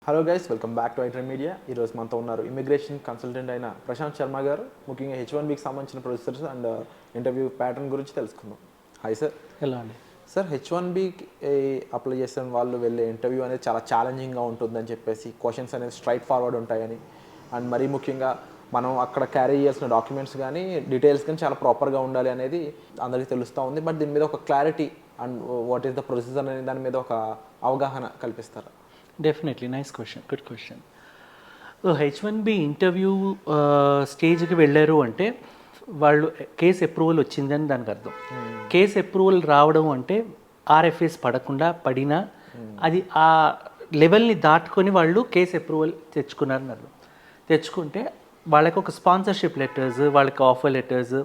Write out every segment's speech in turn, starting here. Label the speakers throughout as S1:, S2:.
S1: Hello guys, welcome back to Itran media. ఈరోజు మనతో ఉన్నారు ఇమిగ్రేషన్ కన్సల్టెంట్ అయిన ప్రశాంత్ శర్మ గారు. ముఖ్యంగా H1Bకి సంబంధించిన ప్రొసెసర్స్ అండ్ ఇంటర్వ్యూ ప్యాటర్న్ గురించి తెలుసుకుందాం. Hi sir.
S2: ఎలా అండి
S1: సార్, H1Bకి అప్లై చేసిన వాళ్ళు వెళ్ళే ఇంటర్వ్యూ అనేది చాలా ఛాలెంజింగ్గా ఉంటుందని చెప్పేసి, క్వశ్చన్స్ అనేది స్ట్రైట్ ఫార్వర్డ్ ఉంటాయని, అండ్ మరీ ముఖ్యంగా మనం అక్కడ క్యారీ చేయాల్సిన డాక్యుమెంట్స్ కానీ డీటెయిల్స్ కానీ చాలా ప్రాపర్గా ఉండాలి అనేది అందరికీ తెలుస్తూ ఉంది. బట్ దీని మీద ఒక clarity and what is the processor అనే దాని మీద ఒక అవగాహన కల్పిస్తారు.
S2: Definitely nice question, good question. H1B interview స్టేజ్కి వెళ్ళారు అంటే వాళ్ళు కేస్ అప్రూవల్ వచ్చిందని దానికి అర్థం. కేస్ అప్రూవల్ రావడం అంటే ఆర్ఎఫ్ఎస్ పడినా అది ఆ లెవెల్ని దాటుకొని వాళ్ళు కేస్ అప్రూవల్ తెచ్చుకున్నారని అర్థం. తెచ్చుకుంటే వాళ్ళకి ఒక స్పాన్సర్షిప్ లెటర్స్, వాళ్ళకి ఆఫర్ లెటర్స్,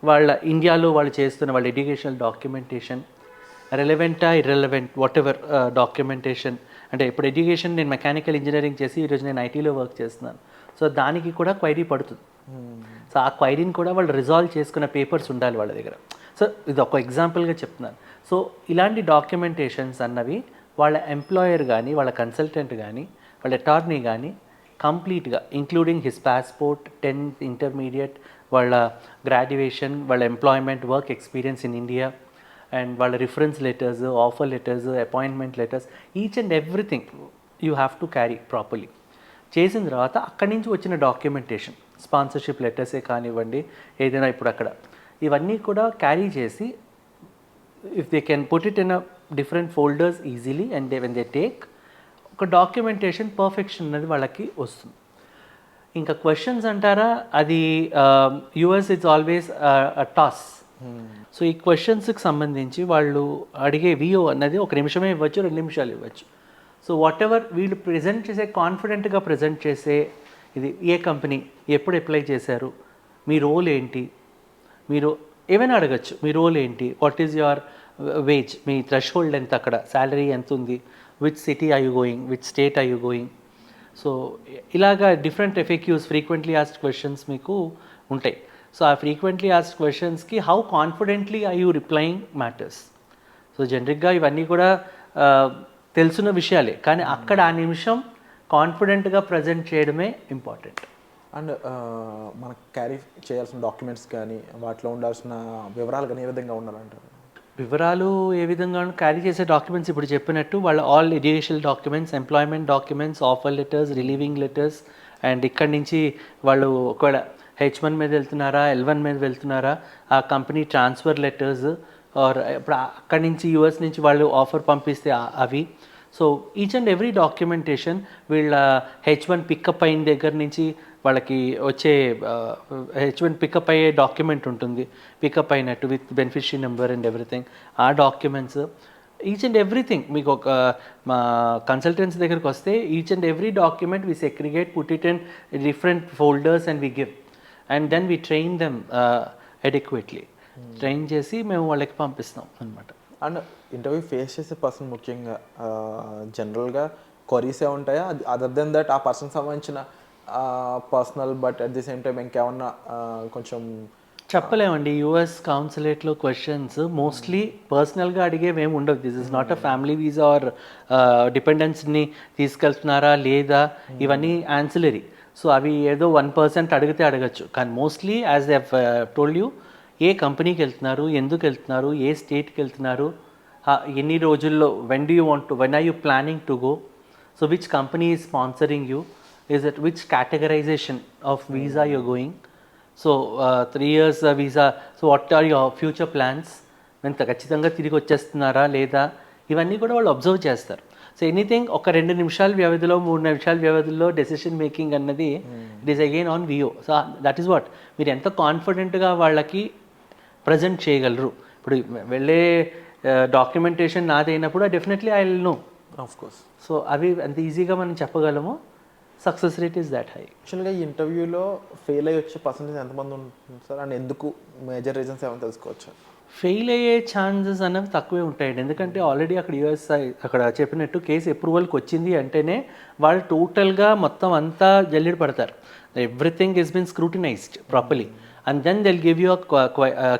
S2: వాళ్ళ ఇండియాలో వాళ్ళు చేస్తున్న వాళ్ళ ఎడ్యుకేషనల్ డాక్యుమెంటేషన్ రెలవెంటా ఇర్రెలవెంట్ వాట్ ఎవర్ డాక్యుమెంటేషన్. అంటే ఇప్పుడు ఎడ్యుకేషన్, నేను మెకానికల్ ఇంజనీరింగ్ చేసి ఈరోజు నేను ఐటీలో వర్క్ చేస్తున్నాను. సో దానికి కూడా క్వైరీ పడుతుంది. సో ఆ క్వైరీని కూడా వాళ్ళు రిజాల్వ్ చేసుకున్న పేపర్స్ ఉండాలి వాళ్ళ దగ్గర. సో ఇది ఒక ఎగ్జాంపుల్గా చెప్తున్నాను. సో ఇలాంటి డాక్యుమెంటేషన్స్ అన్నవి వాళ్ళ ఎంప్లాయర్ కానీ, వాళ్ళ కన్సల్టెంట్ కానీ, వాళ్ళ అటార్నీ కానీ కంప్లీట్గా including his passport, 10th intermediate, వాళ్ళ గ్రాడ్యుయేషన్, వాళ్ళ employment, work experience in India, and వాళ్ళ reference letters, offer letters, appointment letters, each and everything you have to carry properly. చేసిన తర్వాత అక్కడి నుంచి వచ్చిన డాక్యుమెంటేషన్, స్పాన్సర్షిప్ లెటర్సే కానివ్వండి, ఏదైనా ఇప్పుడు అక్కడ ఇవన్నీ కూడా క్యారీ చేసి if they can put it in a different folders easily and when they take ఒక డాక్యుమెంటేషన్ పర్ఫెక్షన్ అనేది వాళ్ళకి వస్తుంది. ఇంకా క్వశ్చన్స్ అంటారా, అది US it's always a toss. So ఈ క్వశ్చన్స్కి సంబంధించి వాళ్ళు అడిగే వియో అన్నది 1 నిమిషమే ఇవ్వచ్చు, 2 నిమిషాలు ఇవ్వచ్చు. సో వాట్ ఎవర్ వీళ్ళు ప్రజెంట్ చేసే, కాన్ఫిడెంట్గా ప్రజెంట్ చేసే, ఇది ఏ కంపెనీ, ఎప్పుడు అప్లై చేశారు, మీ రోల్ ఏంటి, మీరు ఏమైనా అడగచ్చు. మీ రోల్ ఏంటి, వాట్ ఈజ్ యువర్ వేజ్, మీ థ్రెషోల్డ్ ఎంత, అక్కడ శాలరీ ఎంత ఉంది, which city are you going, which state are you going. So ఇలాగా different FAQs, frequently asked questions మీకు ఉంటాయి. సో ఆ ఫ్రీక్వెంట్లీ ఆస్క్డ్ క్వశ్చన్స్కి how confidently are you replying matters. So జనరిక్గా ఇవన్నీ కూడా తెలుసున్న విషయాలే, కానీ అక్కడ ఆ నిమిషం కాన్ఫిడెంట్గా ప్రజెంట్ చేయడమే ఇంపార్టెంట్.
S1: అండ్ మనకు క్యారీ చేయాల్సిన డాక్యుమెంట్స్ కానీ, వాటిలో ఉండాల్సిన వివరాలు కానీ ఏ విధంగా ఉండాలంటారు?
S2: వివరాలు ఏ విధంగా క్యారీ చేసే డాక్యుమెంట్స్ ఇప్పుడు చెప్పినట్టు వాళ్ళ all educational documents, employment documents, offer letters, relieving letters, and ఇక్కడి నుంచి వాళ్ళు ఒకవేళ H1 మీద వెళ్తున్నారా, L1 మీద వెళ్తున్నారా, ఆ కంపెనీ ట్రాన్స్ఫర్ లెటర్స్, ఆర్ ఇప్పుడు అక్కడి నుంచి యూఎస్ నుంచి వాళ్ళు ఆఫర్ పంపిస్తే అవి. So each and every documentation వీళ్ళ H1 పికప్ అయిన దగ్గర నుంచి వాళ్ళకి వచ్చే H1 పికప్ అయ్యే డాక్యుమెంట్ ఉంటుంది, పికప్ అయినట్టు with beneficiary number and everything, ఆ డాక్యుమెంట్స్ ఈచ్ అండ్ ఎవ్రీథింగ్. మీకు ఒక మా కన్సల్టెంట్స్ దగ్గరికి వస్తే each and every document we segregate, put it in different folders and we give, and then we train them adequately. Train చేసి మేము వాళ్ళకి పంపిస్తాం అనమాట.
S1: అండ్ ఇంటర్వ్యూ ఫేస్ చేసే పర్సన్ ముఖ్యంగా జనరల్గా క్వరీసే ఉంటాయా, అదర్ దెన్ దట్ ఆ పర్సన్ సంబంధించిన personal, but at the same time ఇంకేమన్నా కొంచెం
S2: చెప్పలేమండి. యూఎస్ కౌన్సిలేట్లో క్వశ్చన్స్ మోస్ట్లీ పర్సనల్గా అడిగేవేమి ఉండవు. This is not a family visa or డిపెండెన్స్ని తీసుకెళ్తున్నారా లేదా, ఇవన్నీ యాన్సిలరీ. సో అవి ఏదో 1% అడిగితే అడగచ్చు, కానీ mostly as they told you, ఏ కంపెనీకి వెళ్తున్నారు, ఎందుకు వెళ్తున్నారు, ఏ స్టేట్కి వెళ్తున్నారు, ఎన్ని రోజుల్లో, when do you want to, when are you planning to go, so which company is sponsoring you, is it which categorization of visa you're going, so 3 years visa, so what are your future plans, ఎంత ఖచ్చితంగా తిరిగి వచ్చేస్తున్నారా లేదా, ఇవన్నీ కూడా వాళ్ళు observe చేస్తారు. So anything ఒక 2 నిమిషాల వ్యవధిలో, 3 నిమిషాల వ్యవధిలో డెసిషన్ మేకింగ్ అన్నది ఇట్ ఈస్ అగైన్ ఆన్ వియో. సో దట్ ఈస్ వాట్, మీరు ఎంత కాన్ఫిడెంట్గా వాళ్ళకి ప్రజెంట్ చేయగలరు. ఇప్పుడు వెళ్ళే డాక్యుమెంటేషన్ నాదైనప్పుడు definitely I will know,
S1: of course.
S2: So అవి అంత ఈజీగా మనం చెప్పగలము. Success rate is that high.
S1: యాక్చువల్గా ఈ ఇంటర్వ్యూలో ఫెయిల్ అయ్యి వచ్చే పర్సెంటేజ్ ఎంతమంది ఉంటుంది సార్, అండ్ ఎందుకు, మేజర్ రీజన్స్ ఏమైనా తెలుసుకోవచ్చు?
S2: ఫెయిల్ అయ్యే ఛాన్సెస్ అనేవి తక్కువే ఉంటాయండి. ఎందుకంటే ఆల్రెడీ అక్కడ యూఎస్ఐ అక్కడ చెప్పినట్టు కేసు అప్రూవల్కి వచ్చింది అంటేనే వాళ్ళు టోటల్గా మొత్తం అంతా జల్లెడ పడతారు. Everything is been scrutinised properly, and then they'll give you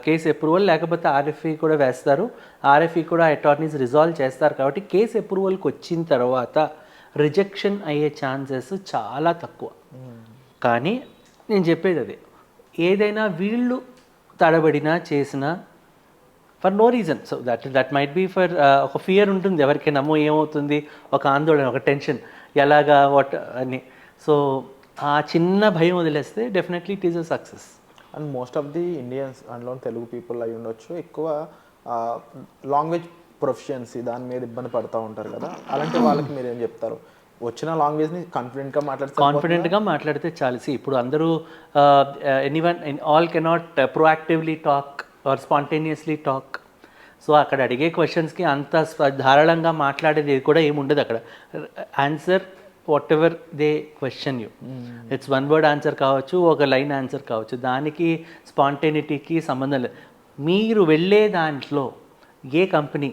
S2: case approval, లేకపోతే ఆర్ఎఫ్ఈ కూడా వేస్తారు. ఆర్ఎఫ్ఈ కూడా అటార్నీస్ రిజాల్వ్ చేస్తారు. కాబట్టి కేసు అప్రూవల్కి వచ్చిన తర్వాత రిజెక్షన్ అయ్యే ఛాన్సెస్ చాలా తక్కువ. కానీ నేను చెప్పేది అదే, ఏదైనా వీళ్ళు తడబడినా చేసినా for no reason, so that might be for ఒక ఫియర్ ఉంటుంది ఎవరికైనా, నమ్మో ఏమవుతుంది, ఒక ఆందోళన, ఒక టెన్షన్, ఎలాగా వాట్ అని. సో ఆ చిన్న భయం వదిలేస్తే definitely it is a success.
S1: And most of the Indians అందులో తెలుగు పీపుల్ అయి ఉండొచ్చు, ఎక్కువ లాంగ్వేజ్ ప్రొఫిషియన్సీ దాని మీద ఇబ్బంది పడుతూ ఉంటారు కదా, అలాంటి వాళ్ళకి మీరు ఏం చెప్తారు? వచ్చిన లాంగ్వేజ్ని కాన్ఫిడెంట్గా
S2: మాట్లాడితే చాలు. ఇప్పుడు అందరూ anyone all cannot proactively talk or spontaneously talk. So అక్కడ అడిగే క్వశ్చన్స్కి అంత ధారాళంగా మాట్లాడేది కూడా ఏముండదు అక్కడ. Answer what ever they question you, it's one word answer కావచ్చు, ఒక లైన్ ఆన్సర్ కావచ్చు, దానికి స్పాంటేనిటీకి సంబంధం లేదు. మీరు వెళ్ళే దాంట్లో ఏ కంపెనీ,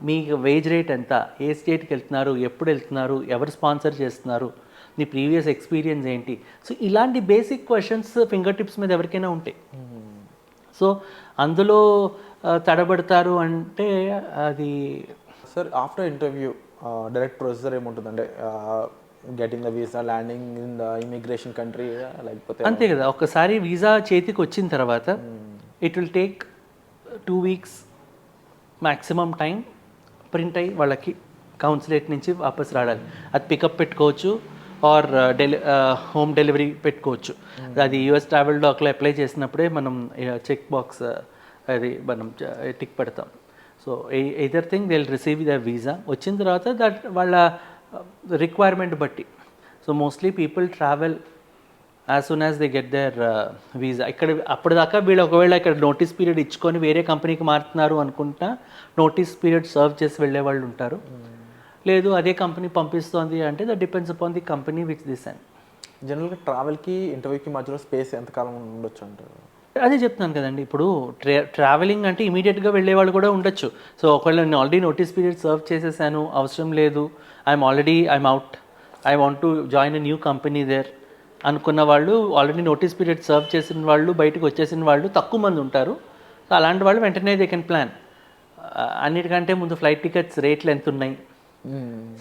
S2: మీకు వేజ్ రేట్ ఎంత, ఏ స్టేట్కి వెళ్తున్నారు, ఎప్పుడు వెళ్తున్నారు, ఎవరు స్పాన్సర్ చేస్తున్నారు, నీ ప్రీవియస్ ఎక్స్పీరియన్స్ ఏంటి. సో ఇలాంటి బేసిక్ క్వశ్చన్స్ ఫింగర్ టిప్స్ మీద ఎవరికైనా ఉంటాయి. సో అందులో తడబడతారు అంటే అది.
S1: Sir after interview direct procedure ఏముంటుందంటే getting the visa, landing in the immigration country, లేకపోతే
S2: అంతే కదా. ఒకసారి వీసా చేతికి వచ్చిన తర్వాత it will take 2 weeks maximum time print అయ్యి వాళ్ళకి కౌన్సిలేట్ నుంచి వాపస్ రావాలి. అది పికప్ పెట్టుకోవచ్చు ఆర్ హోమ్ డెలివరీ పెట్టుకోవచ్చు. అది యూఎస్ ట్రావెల్ డాక్లో అప్లై చేసినప్పుడే మనం చెక్ బాక్స్ అది మనం టిక్ పెడతాం. So either thing they will receive the visa. వచ్చిన తర్వాత దట్ వాళ్ళ రిక్వైర్మెంట్ బట్టి. So mostly people travel as soon as they get their visa. ఇక్కడ అప్పటిదాకా వీళ్ళు ఒకవేళ ఇక్కడ నోటీస్ పీరియడ్ ఇచ్చుకొని వేరే కంపెనీకి మారుతున్నారు అనుకుంటా నోటీస్ పీరియడ్ సర్వ్ చేసి వెళ్ళే వాళ్ళు ఉంటారు. లేదు అదే కంపెనీ పంపిస్తోంది అంటే that depends upon the company which this and.
S1: జనరల్గా ట్రావెల్కి ఇంటర్వ్యూకి మధ్యలో స్పేస్ ఎంతకాలం ఉండొచ్చు అంటారు?
S2: అదే చెప్తున్నాను కదండి, ఇప్పుడు ట్రావెలింగ్ అంటే ఇమీడియట్గా వెళ్ళే వాళ్ళు కూడా ఉండొచ్చు. సో ఒకవేళ నేను ఆల్రెడీ నోటీస్ పీరియడ్ సర్వ్ చేసేసాను, అవసరం లేదు, I'm out, I want to join a new company there అనుకున్న వాళ్ళు, ఆల్రెడీ నోటీస్ పీరియడ్ సర్వ్ చేసిన వాళ్ళు, బయటకు వచ్చేసిన వాళ్ళు తక్కువ మంది ఉంటారు. సో అలాంటి వాళ్ళు వెంటనే దే కెన్ ప్లాన్. అన్నిటికంటే ముందు ఫ్లైట్ టికెట్స్ రేట్లు ఎంత ఉన్నాయి,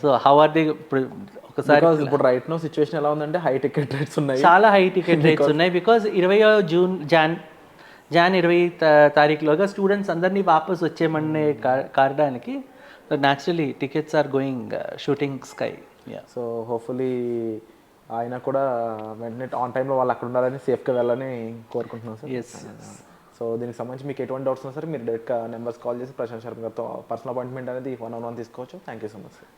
S2: సో హౌ ఆర్ దే. ఒకసారి
S1: ఇప్పుడు రైట్ నో సిచ్యువేషన్ ఎలా ఉందంటే హై టికెట్ రేట్స్ ఉన్నాయి,
S2: చాలా హై టికెట్ రేట్స్ ఉన్నాయి. బికాజ్ 20 జాన్ 20 తారీఖులోగా స్టూడెంట్స్ అందరినీ వాపస్ వచ్చేయమనే కారణానికి naturally tickets are going shooting sky.
S1: So hopefully ఆయన కూడా వెంటనే ఆన్ టైంలో వాళ్ళు అక్కడ ఉండాలని సేఫ్గా వెళ్ళాలని కోరుకుంటున్నాను సార్.
S2: ఎస్.
S1: సో దీనికి సంబంధించి మీకు ఎటువంటి డౌట్స్ ఉన్నా సరే మీరు డైరెక్ట్గా నెంబర్స్ కాల్ చేసి ప్రశాంత్ శర్మ గారితో పర్సనల్ అపాయింట్మెంట్ అనేది 1-on-1 తీసుకోవచ్చు. Thank you so much sir.